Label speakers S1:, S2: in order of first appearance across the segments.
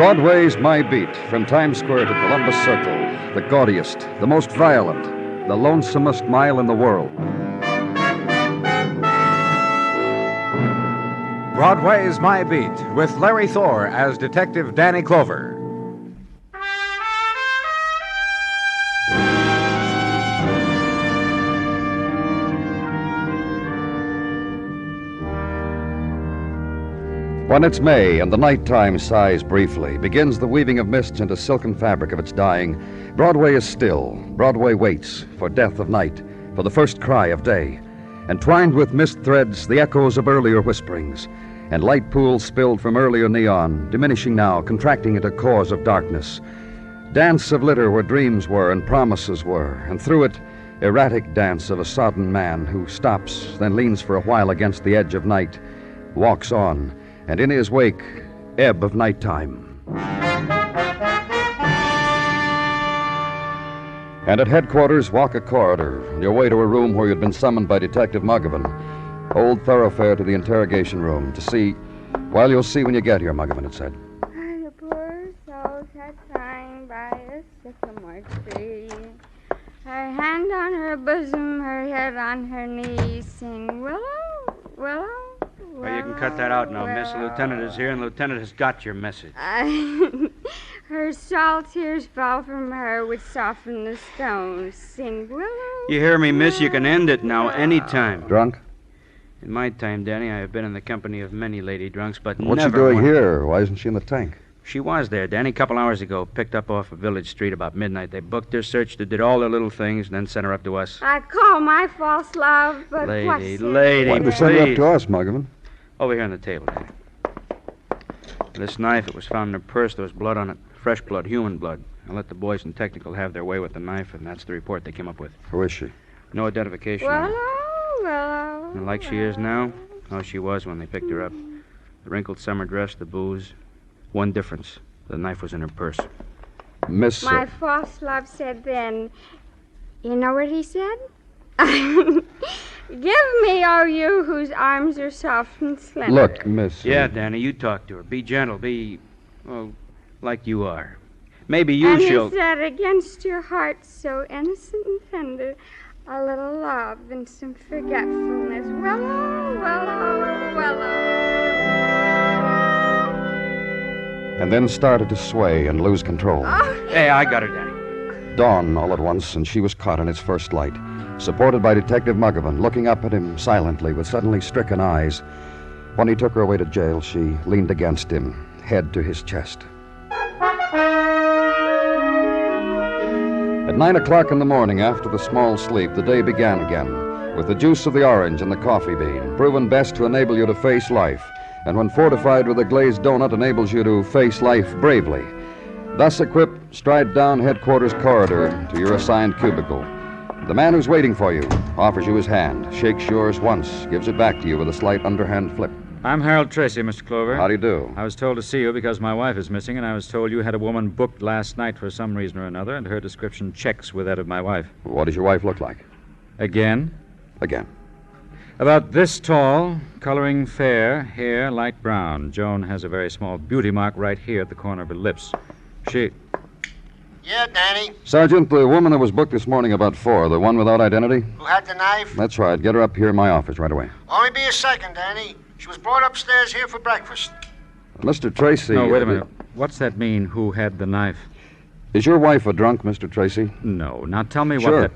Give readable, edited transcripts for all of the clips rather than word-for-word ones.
S1: Broadway's My Beat, from Times Square to Columbus Circle, the gaudiest, the most violent, the lonesomest mile in the world.
S2: Broadway's My Beat, with Larry Thor as Detective Danny Clover.
S1: When it's May and the nighttime sighs briefly, begins the weaving of mists into silken fabric of its dying, Broadway is still. Broadway waits for death of night, for the first cry of day. Entwined with mist threads, the echoes of earlier whisperings, and light pools spilled from earlier neon, diminishing now, contracting into cores of darkness. Dance of litter where dreams were and promises were, and through it, erratic dance of a sodden man who stops, then leans for a while against the edge of night, walks on, and in his wake, ebb of nighttime. And at headquarters, walk a corridor, on your way to a room where you'd been summoned by Detective Muggavan. Old thoroughfare to the interrogation room to see. Well, you'll see when you get here, Muggavan had said.
S3: The poor soul sat lying by a sycamore tree. Her hand on her bosom, her head on her knee, sing willow, willow.
S4: Well, you can cut that out now, Miss. The lieutenant is here, and the lieutenant has got your message.
S3: Her salt tears fall from her, which soften the stones. Sing willow.
S4: You hear me, miss? You can end it now, any time.
S1: Drunk?
S4: In my time, Danny, I have been in the company of many lady drunks, but
S1: What's
S4: never
S1: she doing
S4: one.
S1: here? Why isn't she in the tank?
S4: She was there, Danny, a couple hours ago. Picked up off a village street about midnight. They booked her, searched her, did all their little things, and then sent her up to us.
S3: I call my false love, but
S4: Lady,
S3: what's it?
S4: lady,
S1: Why did they send her up to us, Muggavan?
S4: Over here on the table, Danny. This knife, it was found in her purse. There was blood on it. Fresh blood, human blood. I let the boys in technical have their way with the knife, and that's the report they came up with.
S1: Who is she?
S4: No identification.
S3: Willow, willow.
S4: And like she is now, how she was when they picked her up. The wrinkled summer dress, the booze. One difference. The knife was in her purse.
S1: Miss...
S3: My false love said then, you know what he said? Give me, oh you whose arms are soft and slender.
S1: Look, Miss...
S4: Yeah, Danny, you talk to her. Be gentle. Be, well, like you are. Maybe
S3: and
S4: she'll...
S3: he said, against your heart so innocent and tender, a little love and some forgetfulness. Willow, willow, willow.
S1: And then started to sway and lose control.
S3: Oh.
S4: Hey, I got her, Danny.
S1: Dawn all at once, and she was caught in its first light, supported by Detective Muggavan, looking up at him silently with suddenly stricken eyes. When he took her away to jail, she leaned against him, head to his chest. At 9 o'clock in the morning, after the small sleep, the day began again, with the juice of the orange and the coffee bean, proven best to enable you to face life, and when fortified with a glazed donut, enables you to face life bravely. Thus equipped, stride down headquarters corridor to your assigned cubicle. The man who's waiting for you offers you his hand, shakes yours once, gives it back to you with a slight underhand flip.
S5: I'm Harold Tracy, Mr. Clover.
S1: How do you do?
S5: I was told to see you because my wife is missing, and I was told you had a woman booked last night for some reason or another, and her description checks with that of my wife.
S1: What does your wife look like?
S5: Again?
S1: Again.
S5: About this tall, coloring fair, hair light brown. Joan has a very small beauty mark right here at the corner of her lips. She...
S6: Yeah, Danny.
S1: Sergeant, the woman that was booked this morning about 4, the one without identity?
S6: Who had the knife?
S1: That's right. Get her up here in my office right away.
S6: Only be a second, Danny. She was brought upstairs here for breakfast.
S1: Mr. Tracy...
S5: No, wait a minute. What's that mean, who had the knife?
S1: Is your wife a drunk, Mr. Tracy?
S5: No. Now tell me
S1: Sure.
S5: what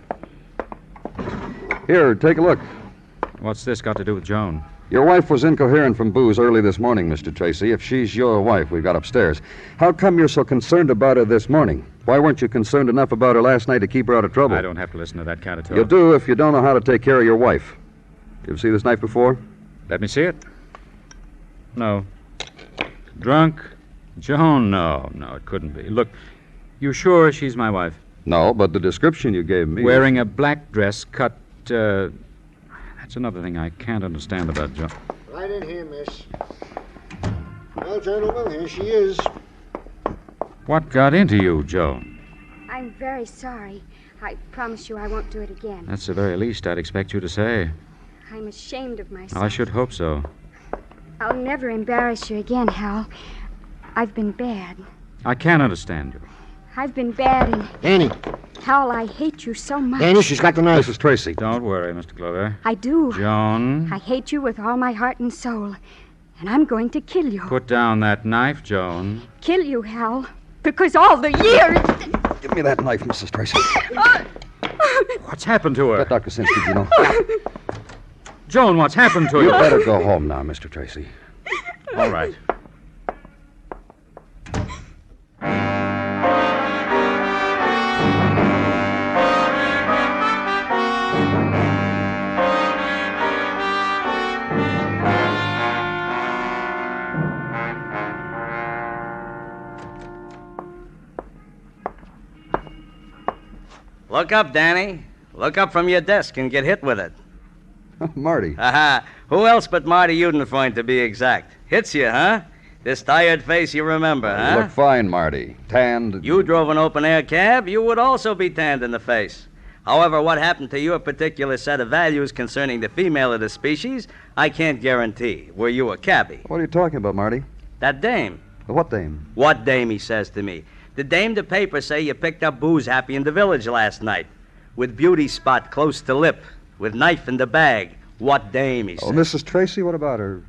S5: that...
S1: Here, take a look.
S5: What's this got to do with Joan?
S1: Your wife was incoherent from booze early this morning, Mr. Tracy. If she's your wife, we've got upstairs. How come you're so concerned about her this morning? Why weren't you concerned enough about her last night to keep her out of trouble?
S5: I don't have to listen to that kind of talk.
S1: You do if you don't know how to take care of your wife. You ever see this knife before?
S5: Let me see it. No. Drunk? Joan? No, it couldn't be. Look, you sure she's my wife?
S1: No, but the description you gave me...
S5: Wearing a black dress cut, That's another thing I can't understand about Joan.
S6: Right in here, miss. Well, gentlemen, here she is.
S5: What got into you, Joan?
S3: I'm very sorry. I promise you I won't do it again.
S5: That's the very least I'd expect you to say.
S3: I'm ashamed of myself.
S5: I should hope so.
S3: I'll never embarrass you again, Hal. I've been bad.
S5: I can't understand you.
S3: I've been bad, and
S6: Danny.
S3: Hal, I hate you so much.
S6: Danny, she's got the knife.
S1: Mrs. Tracy.
S5: Don't worry, Mr. Clover.
S3: I do.
S5: Joan,
S3: I hate you with all my heart and soul, and I'm going to kill you.
S5: put down that knife, Joan.
S3: Kill you, Hal, because all the years...
S1: Give me that knife, Mrs. Tracy.
S5: What's happened to her?
S1: Let Dr. Sinsky, you know.
S5: Joan, what's happened to
S1: You
S5: you?
S1: better go home now, Mr. Tracy.
S5: All right.
S7: Look up, Danny. Look up from your desk and get hit with it.
S1: Marty.
S7: Aha. Who else but Marty Udenfreund, to be exact? Hits you, huh? This tired face you remember,
S1: You
S7: huh?
S1: look fine, Marty. Tanned.
S7: You drove an open-air cab, you would also be tanned in the face. However, what happened to your particular set of values concerning the female of the species, I can't guarantee. Were you a cabbie?
S1: What are you talking about, Marty?
S7: That dame.
S1: What dame?
S7: What dame, he says to me. The dame the papers say you picked up booze happy in the village last night. With beauty spot close to lip. With knife in the bag. What dame, he says.
S1: Oh, Mrs. Tracy, what about her?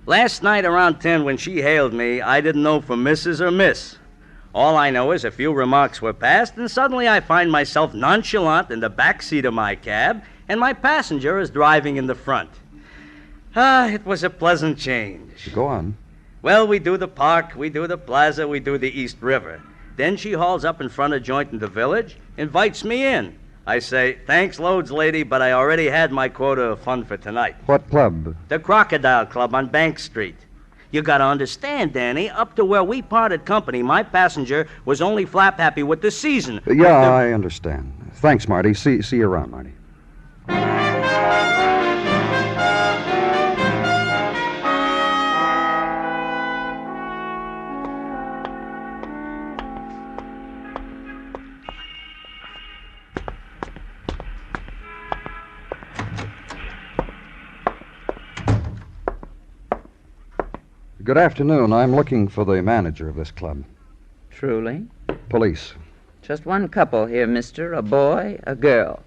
S7: Last night around 10 when she hailed me, I didn't know for Mrs. or Miss. All I know is a few remarks were passed, and suddenly I find myself nonchalant in the back seat of my cab, and my passenger is driving in the front. It was a pleasant change.
S1: Go on.
S7: Well, we do the park, we do the plaza, we do the East River. Then she hauls up in front of a joint in the village, invites me in. I say, thanks loads, lady, but I already had my quota of fun for tonight.
S1: What club?
S7: The Crocodile Club on Bank Street. You gotta understand, Danny, up to where we parted company, my passenger was only flap happy with the season.
S1: Yeah, I understand. Thanks, Marty. See you around, Marty. Good afternoon. I'm looking for the manager of this club.
S8: Truly?
S1: Police.
S8: Just one couple here, mister. A boy, a girl.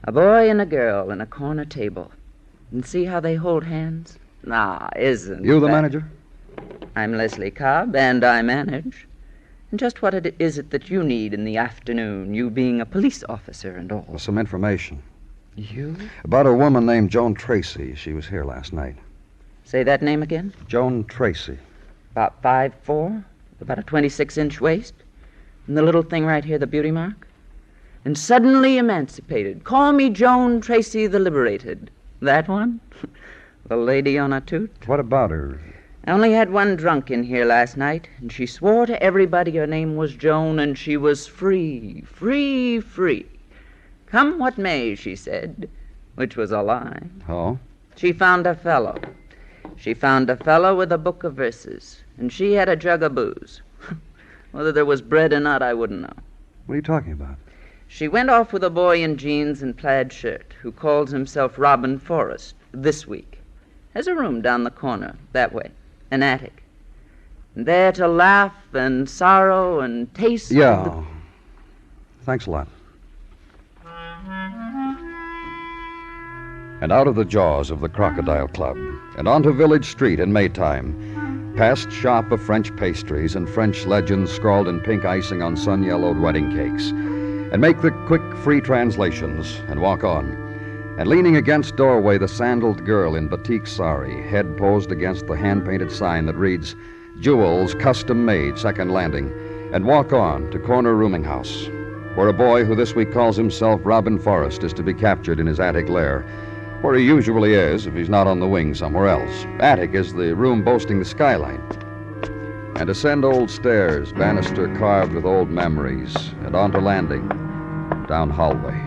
S8: A boy and a girl in a corner table. And see how they hold hands? Ah, isn't
S1: You the
S8: that-
S1: manager?
S8: I'm Leslie Cobb, and I manage. And just what is it that you need in the afternoon, you being a police officer and all?
S1: Some information.
S8: You?
S1: About a woman named Joan Tracy. She was here last night.
S8: Say that name again?
S1: Joan Tracy.
S8: About 5'4", about a 26-inch waist. And the little thing right here, the beauty mark. And suddenly emancipated. Call me Joan Tracy the Liberated. That one? The lady on a toot?
S1: What about her?
S8: I only had one drunk in here last night, and she swore to everybody her name was Joan, and she was free, free, free. Come what may, she said, which was a lie.
S1: Oh?
S8: She found a fellow. She found a fellow with a book of verses, and she had a jug of booze. Whether there was bread or not, I wouldn't know.
S1: What are you talking about?
S8: She went off with a boy in jeans and plaid shirt who calls himself Robin Forrest this week. Has a room down the corner, that way, an attic. And there to laugh and sorrow and taste.
S1: Yeah. Thanks a lot. And out of the jaws of the Crocodile Club, and onto Village Street in Maytime, past shop of French pastries and French legends scrawled in pink icing on sun-yellowed wedding cakes, and make the quick, free translations, and walk on. And leaning against doorway, the sandaled girl in batik sari, head posed against the hand-painted sign that reads, Jewels, Custom Made, Second Landing, and walk on to corner rooming house, where a boy who this week calls himself Robin Forrest is to be captured in his attic lair, where he usually is if he's not on the wing somewhere else. Attic is the room boasting the skylight. And ascend old stairs, banister carved with old memories, and onto landing, down hallway.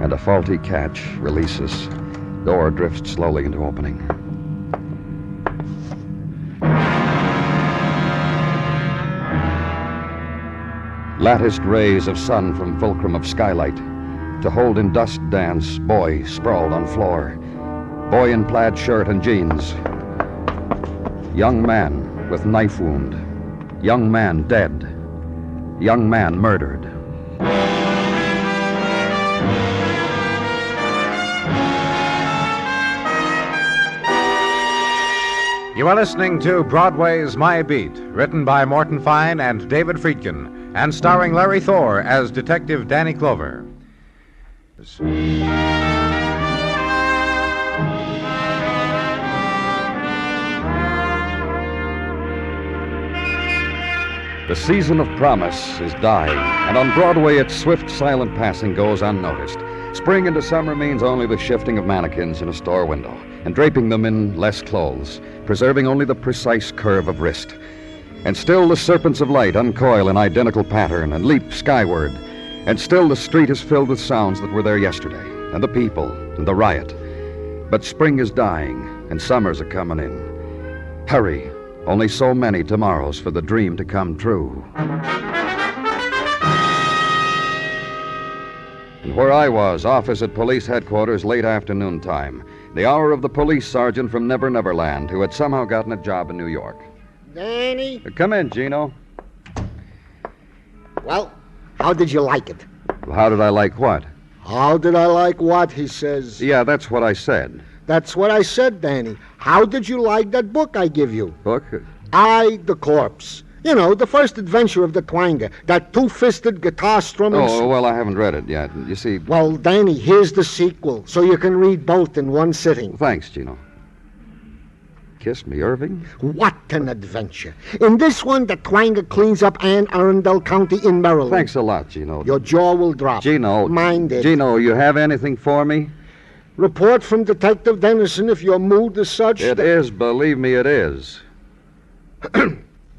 S1: And a faulty catch releases. Door drifts slowly into opening. Latticed rays of sun from fulcrum of skylight. To hold in dust dance, boy sprawled on floor. Boy in plaid shirt and jeans. Young man with knife wound. Young man dead. Young man murdered.
S2: You are listening to Broadway's My Beat, written by Morton Fine and David Friedkin, and starring Larry Thor as Detective Danny Clover.
S1: The season of promise is dying, and on Broadway its swift, silent passing goes unnoticed. Spring into summer means only the shifting of mannequins in a store window, and draping them in less clothes, preserving only the precise curve of wrist. And still the serpents of light uncoil in identical pattern and leap skyward, and still the street is filled with sounds that were there yesterday, and the people, and the riot. But spring is dying, and summers are coming in. Hurry, only so many tomorrows for the dream to come true. And where I was, office at police headquarters late afternoon time, the hour of the police sergeant from Never Never Land who had somehow gotten a job in New York.
S6: Danny?
S1: Come in, Gino.
S6: Well, how did you like it?
S1: How did I like what?
S6: How did I like what, he says.
S1: Yeah, that's what I said.
S6: That's what I said, Danny. How did you like that book I give you?
S1: Book?
S6: I, the Corpse. You know, the first adventure of the Twanger. That two-fisted guitar strumming...
S1: Oh, well, I haven't read it yet. You see...
S6: Well, Danny, here's the sequel, so you can read both in one sitting.
S1: Thanks, Gino. Kiss me, Irving?
S6: What an adventure. In this one, the Twanger cleans up Anne Arundel County in Maryland.
S1: Thanks a lot, Gino.
S6: Your jaw will drop.
S1: Gino...
S6: Mind it.
S1: Gino, you have anything for me?
S6: Report from Detective Dennison if your mood is such
S1: It is, believe me, it is.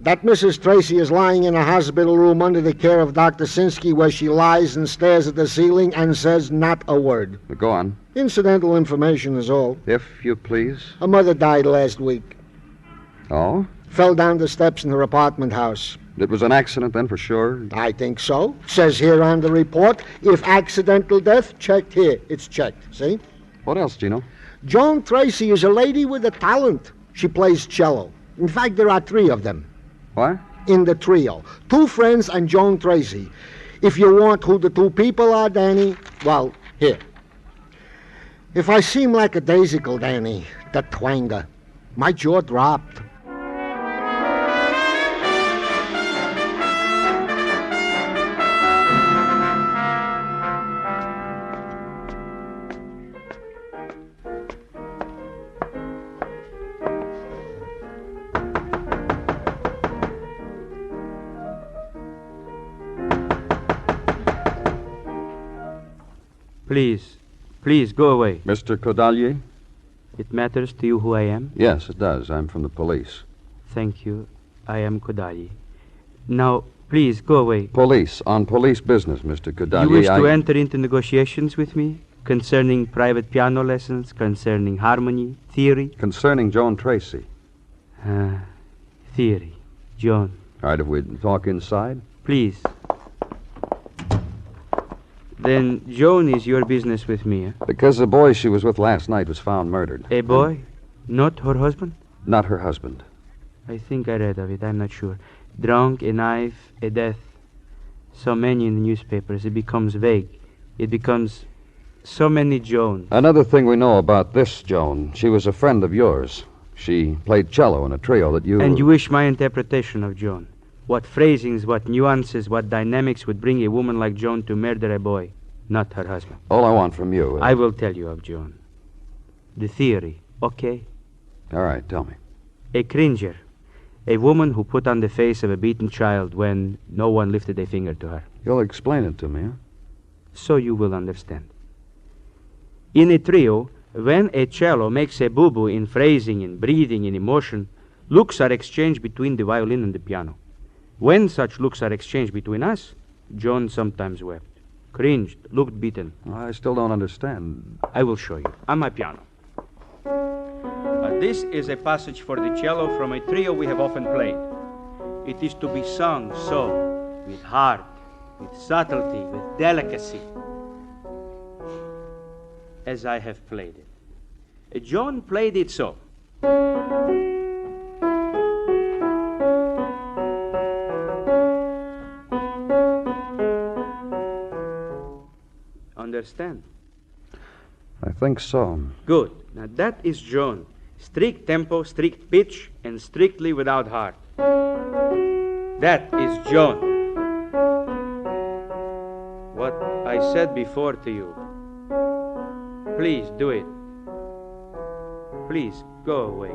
S6: That Mrs. Tracy is lying in a hospital room under the care of Dr. Sinsky, where she lies and stares at the ceiling and says not a word.
S1: Go on.
S6: Incidental information is all.
S1: If you please.
S6: Her mother died last week.
S1: Oh?
S6: Fell down the steps in her apartment house.
S1: It was an accident then, for sure?
S6: I think so. Says here on the report, if accidental death, checked here. It's checked, see?
S1: What else, Gino?
S6: Joan Tracy is a lady with a talent. She plays cello. In fact, there are 3 of them.
S1: What?
S6: In the trio. 2 friends and Joan Tracy. If you want who the 2 people are, Danny, well, here. If I seem like a daisical, Danny, the Twanger, my jaw dropped.
S4: Please, go away.
S1: Mr. Kodalier?
S4: It matters to you who I am?
S1: Yes, it does. I'm from the police.
S4: Thank you. I am Kodali. Now, please, go away.
S1: Police. On police business, Mr. Kodalier.
S4: You wish to enter into negotiations with me concerning private piano lessons, concerning harmony, theory?
S1: Concerning Joan Tracy.
S4: Theory. Joan.
S1: All right, if we talk inside?
S4: Please. Then Joan is your business with me, eh?
S1: Because the boy she was with last night was found murdered.
S4: A boy? Not her husband?
S1: Not her husband.
S4: I think I read of it. I'm not sure. Drunk, a knife, a death. So many in the newspapers. It becomes vague. It becomes so many Joans.
S1: Another thing we know about this Joan, she was a friend of yours. She played cello in a trio that you...
S4: And you wish my interpretation of Joan. What phrasings, what nuances, what dynamics would bring a woman like Joan to murder a boy, not her husband?
S1: All I want from you...
S4: I will tell you of Joan. The theory, okay?
S1: All right, tell me.
S4: A cringer. A woman who put on the face of a beaten child when no one lifted a finger to her.
S1: You'll explain it to me, huh?
S4: So you will understand. In a trio, when a cello makes a boo-boo in phrasing, in breathing, in emotion, looks are exchanged between the violin and the piano. When such looks are exchanged between us, Joan sometimes wept, cringed, looked beaten.
S1: I still don't understand.
S4: I will show you. On my piano. This is a passage for the cello from a trio we have often played. It is to be sung so, with heart, with subtlety, with delicacy, as I have played it. Joan played it so. Understand?
S1: I think so.
S4: Good. Now that is Joan. Strict tempo, strict pitch, and strictly without heart. That is Joan. What I said before to you. Please do it. Please go away.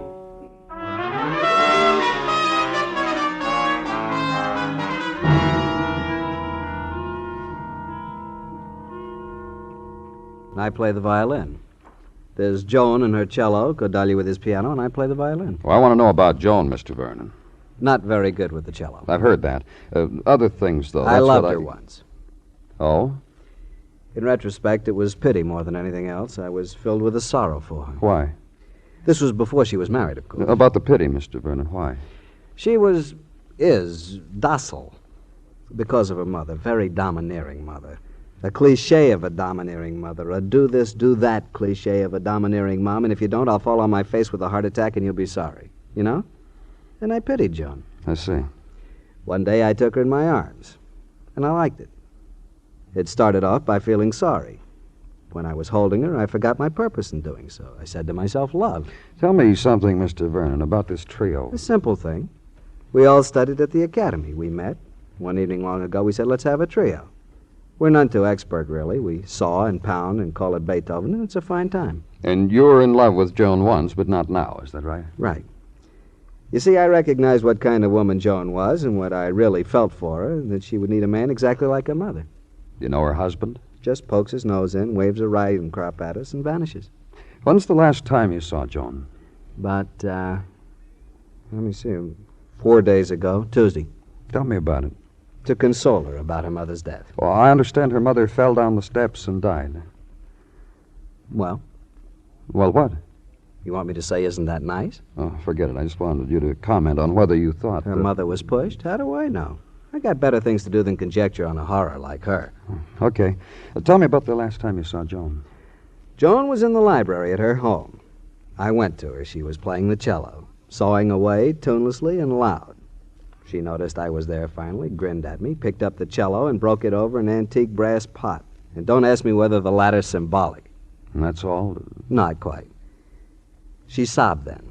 S9: I play the violin. There's Joan and her cello, Cordalia with his piano, and I play the violin.
S1: Well, I want to know about Joan, Mr. Vernon.
S9: Not very good with the cello.
S1: I've heard that. Other things, though.
S9: I
S1: That's
S9: loved
S1: what
S9: her once.
S1: Oh?
S9: In retrospect, it was pity more than anything else. I was filled with a sorrow for her.
S1: Why?
S9: This was before she was married, of course.
S1: About the pity, Mr. Vernon. Why?
S9: She is docile because of her mother, very domineering mother. A cliche of a domineering mother, a do this, do that cliche of a domineering mom, and if you don't, I'll fall on my face with a heart attack and you'll be sorry. You know? And I pitied Joan.
S1: I see.
S9: One day I took her in my arms, and I liked it. It started off by feeling sorry. When I was holding her, I forgot my purpose in doing so. I said to myself, love.
S1: Tell me something, Mr. Vernon, about this trio.
S9: A simple thing. We all studied at the academy. We met. One evening long ago, we said, let's have a trio. We're none too expert, really. We saw and pound and call it Beethoven, and it's a fine time.
S1: And you were in love with Joan once, but not now, is that right?
S9: Right. You see, I recognized what kind of woman Joan was and what I really felt for her, and that she would need a man exactly like her mother.
S1: You know her husband?
S9: Just pokes his nose in, waves a riding crop at us, and vanishes.
S1: When's the last time you saw Joan?
S9: About, let me see, 4 days ago, Tuesday,
S1: Tell me about it.
S9: to console her about her mother's death.
S1: Well, I understand her mother fell down the steps and died.
S9: Well,
S1: Well, what?
S9: you want me to say, isn't that nice?
S1: Oh, forget it. I just wanted you to comment on whether you thought
S9: Her
S1: that...
S9: mother was pushed? How do I know? I got better things to do than conjecture on a horror like her.
S1: Okay. Tell me about the last time you saw Joan.
S9: Joan was in the library at her home. I went to her. She was playing the cello, sawing away tunelessly and loud. She noticed I was there finally, grinned at me, picked up the cello, and broke it over an antique brass pot. And don't ask me whether the latter's symbolic.
S1: And that's all?
S9: Not quite. She sobbed then.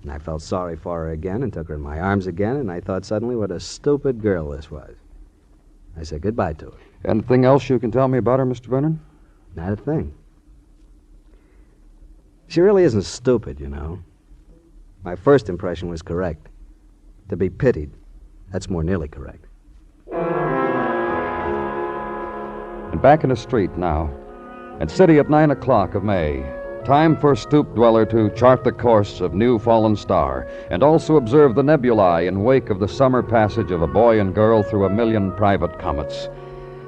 S9: And I felt sorry for her again and took her in my arms again, and I thought suddenly what a stupid girl this was. I said goodbye to her.
S1: Anything else you can tell me about her, Mr. Vernon?
S9: Not a thing. She really isn't stupid, you know. My first impression was correct. To be pitied, that's more nearly correct.
S1: And back in the street now. And city at 9 o'clock of May. Time for stoop dweller to chart the course of new fallen star, and also observe the nebulae in wake of the summer passage of a boy and girl through a million private comets.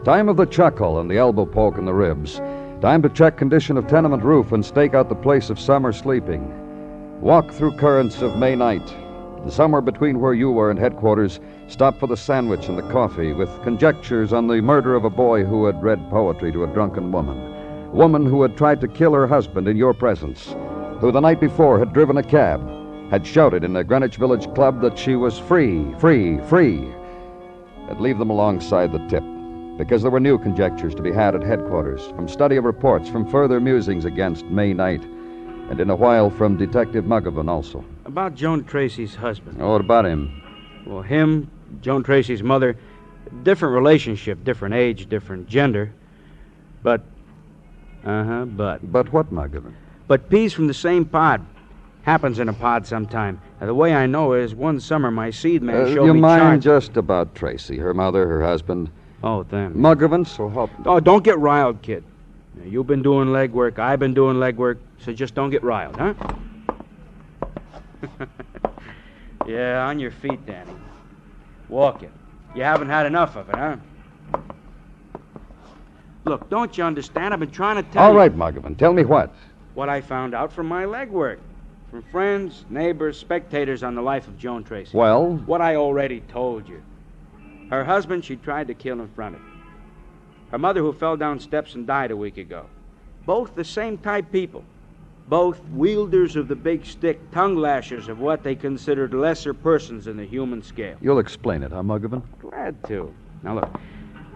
S1: Time of the chuckle and the elbow poke in the ribs. Time to check condition of tenement roof and stake out the place of summer sleeping. Walk through currents of May night. And somewhere between where you were and headquarters, stop for the sandwich and the coffee with conjectures on the murder of a boy who had read poetry to a drunken woman. Woman who had tried to kill her husband in your presence, who the night before had driven a cab, had shouted in the Greenwich Village Club that she was free, free, free. And leave them alongside the tip, because there were new conjectures to be had at headquarters, from study of reports, from further musings against May night, and in a while from Detective Muggavan also.
S4: About Joan Tracy's husband.
S1: Oh, what about him?
S4: Well, him, Joan Tracy's mother, different relationship, different age, different gender. But
S1: But what, Muggavan?
S4: But peas from the same pod. Happens in a pod sometime. Now, the way I know is one summer my seed man showed
S1: You
S4: me
S1: mind
S4: charts.
S1: just about Tracy, her mother, her husband?
S4: Oh, them.
S1: Muggavan, so help...
S4: Oh, don't get riled, kid. Now, you've been doing legwork. I've been doing legwork. So just don't get riled, huh? Yeah, on your feet, Danny. Walk it. You haven't had enough of it, huh? Look, don't you understand? I've been trying to tell you.
S1: All right, Muggavan, tell me what.
S4: What I found out from my legwork. From friends, neighbors, spectators on the life of Joan Tracy.
S1: Well?
S4: What I already told you. Her husband she tried to kill in front of her. Her mother who fell down steps and died a week ago. Both the same type people. Both wielders of the big stick, tongue lashers of what they considered lesser persons in the human scale.
S1: You'll explain it, huh, Muggavan?
S4: Glad to. Now look,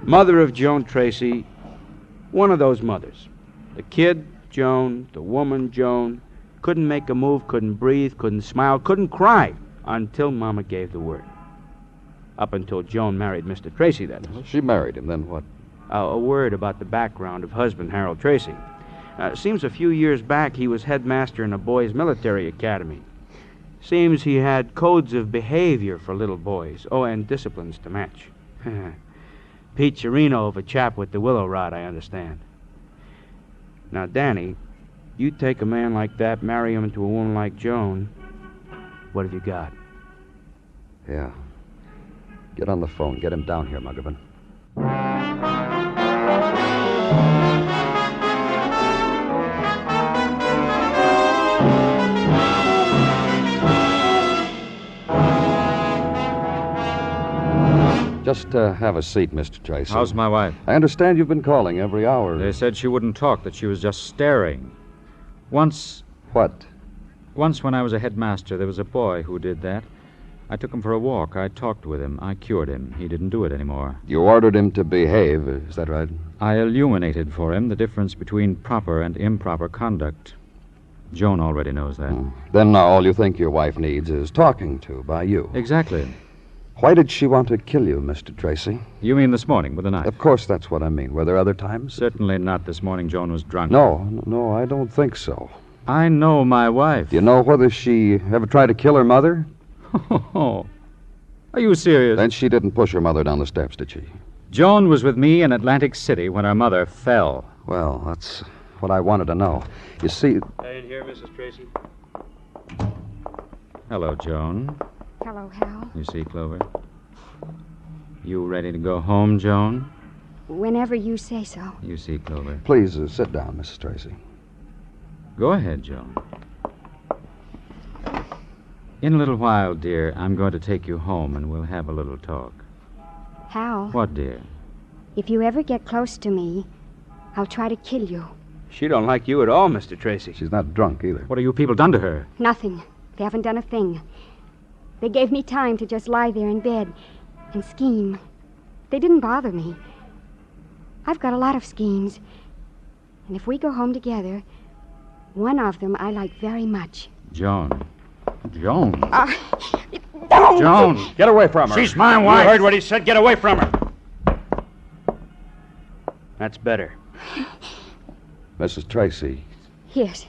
S4: mother of Joan Tracy, one of those mothers. The kid, Joan, the woman, Joan, couldn't make a move, couldn't breathe, couldn't smile, couldn't cry until Mama gave the word. Up until Joan married Mr. Tracy, that is.
S1: Well, she married him, then what?
S4: A word about the background of husband Harold Tracy. Seems a few years back he was headmaster in a boys' military academy. Seems he had codes of behavior for little boys. Oh, and disciplines to match. Pete Chirino of a chap with the willow rod, I understand. Now, Danny, you take a man like that, marry him to a woman like Joan, what have you got?
S1: Yeah. Get on the phone. Get him down here, Muggavan. Just have a seat, Mr. Tracy.
S5: How's my wife?
S1: I understand you've been calling every hour.
S5: They said she wouldn't talk, that she was just staring. Once
S1: What?
S5: when I was a headmaster, there was a boy who did that. I took him for a walk. I talked with him. I cured him. He didn't do it anymore.
S1: You ordered him to behave, is that right?
S5: I illuminated for him the difference between proper and improper conduct. Joan already knows that.
S1: Then all you think your wife needs is talking to by you.
S5: Exactly.
S1: Why did she want to kill you, Mr. Tracy?
S5: You mean this morning with a knife?
S1: Of course that's what I mean. Were there other times?
S5: Certainly not this morning. Joan was drunk.
S1: No, I don't think so.
S5: I know my wife.
S1: Do you know whether she ever tried to kill her mother?
S5: Oh, are you serious?
S1: Then she didn't push her mother down the steps, did she?
S5: Joan was with me in Atlantic City when her mother fell.
S1: Well, that's what I wanted to know. You see...
S4: In here, Mrs. Tracy.
S5: Hello, Joan.
S3: Hello, Hal.
S5: You see, Clover? You ready to go home, Joan?
S3: Whenever you say so.
S5: You see, Clover.
S1: Please sit down, Mrs. Tracy.
S5: Go ahead, Joan. In a little while, dear, I'm going to take you home and we'll have a little talk.
S3: Hal,
S5: What, dear?
S3: if you ever get close to me, I'll try to kill you.
S4: She don't like you at all, Mr. Tracy.
S1: She's not drunk either.
S5: What have you people done to her?
S3: Nothing. They haven't done a thing. They gave me time to just lie there in bed and scheme. They didn't bother me. I've got a lot of schemes. And if we go home together, one of them I like very much.
S5: Joan. Joan.
S3: Don't!
S5: Joan.
S4: Get away from her.
S5: She's my wife.
S4: You heard what he said. Get away from her. That's better.
S1: Mrs. Tracy,
S3: Yes.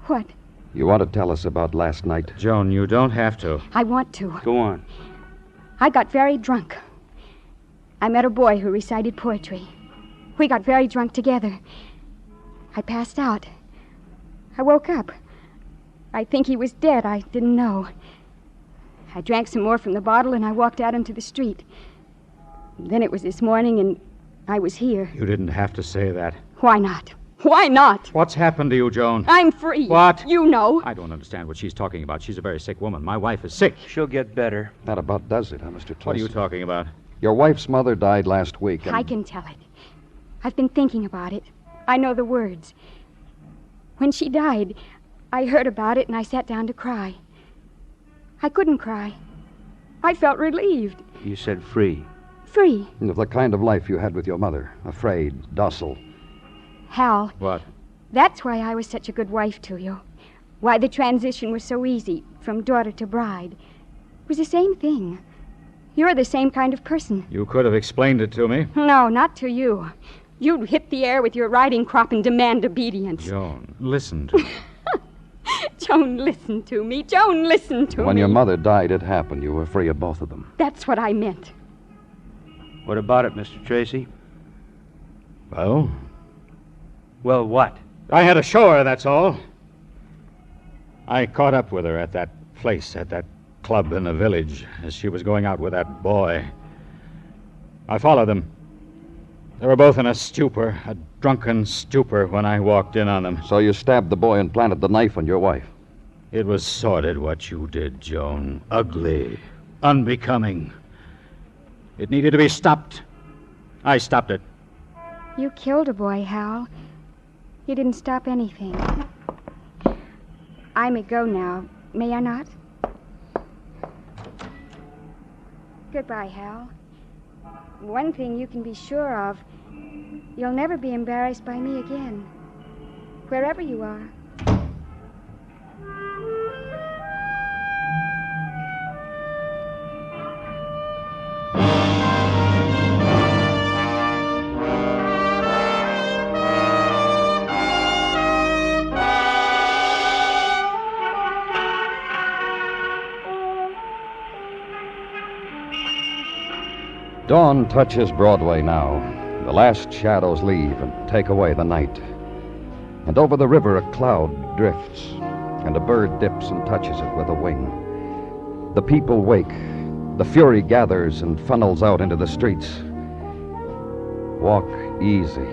S3: What?
S1: you want to tell us about last night?
S5: Joan, you don't have to.
S3: I want to.
S4: Go on.
S3: I got very drunk. I met a boy who recited poetry. We got very drunk together. I passed out. I woke up. I think he was dead. I didn't know. I drank some more from the bottle and I walked out into the street. Then it was this morning and I was here.
S5: You didn't have to say that.
S3: Why not? Why not?
S5: What's happened to you, Joan?
S3: I'm free.
S5: What?
S3: You know.
S5: I don't understand what she's talking about. She's a very sick woman. My wife is sick.
S4: She'll get better.
S1: That about does it, huh, Mr. Tracy?
S5: What are you talking about?
S1: Your wife's mother died last week, and...
S3: I can tell it. I've been thinking about it. I know the words. When she died, I heard about it and I sat down to cry. I couldn't cry. I felt relieved.
S4: You said free.
S3: Free.
S1: The kind of life you had with your mother. Afraid, docile.
S3: Hal,
S5: What?
S3: that's why I was such a good wife to you. Why the transition was so easy, from daughter to bride. It was the same thing. You're the same kind of person.
S5: You could have explained it to me.
S3: No, not to you. You'd hit the air with your riding crop and demand obedience.
S5: Joan, listen to me.
S3: Joan, listen to me. Joan, listen to me.
S1: When your mother died, it happened. You were free of both of them.
S3: That's what I meant.
S4: What about it, Mr. Tracy?
S5: Well,
S4: Well, what?
S5: I had to show her, that's all. I caught up with her at that place, at that club in the village, as she was going out with that boy. I followed them. They were both in a stupor, a drunken stupor, when I walked in on them.
S1: So you stabbed the boy and planted the knife on your wife.
S5: It was sordid what you did, Joan. Ugly. Unbecoming. It needed to be stopped. I stopped it.
S3: You killed a boy, Hal. You didn't stop anything. I may go now, may I not? Goodbye, Hal. One thing you can be sure of, you'll never be embarrassed by me again, wherever you are.
S1: Dawn touches Broadway now. The last shadows leave and take away the night. And over the river a cloud drifts, and a bird dips and touches it with a wing. The people wake. The fury gathers and funnels out into the streets. Walk easy.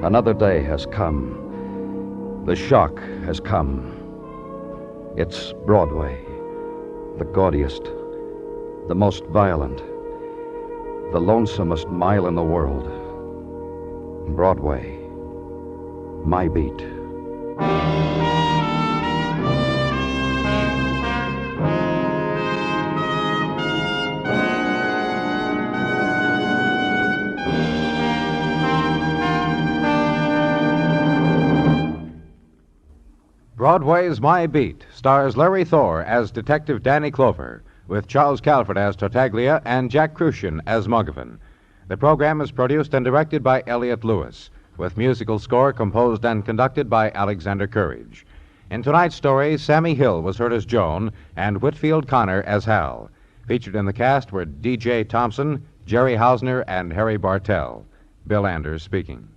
S1: Another day has come. The shock has come. It's Broadway, the gaudiest, the most violent, the lonesomest mile in the world. Broadway, my beat.
S2: Broadway's My Beat stars Larry Thor as Detective Danny Clover, with Charles Calvert as Tartaglia and Jack Crucian as Muggavan. The program is produced and directed by Elliott Lewis, with musical score composed and conducted by Alexander Courage. In tonight's story, Sammy Hill was heard as Joan and Whitfield Connor as Hal. Featured in the cast were D.J. Thompson, Jerry Hausner, and Harry Bartell. Bill Anders speaking.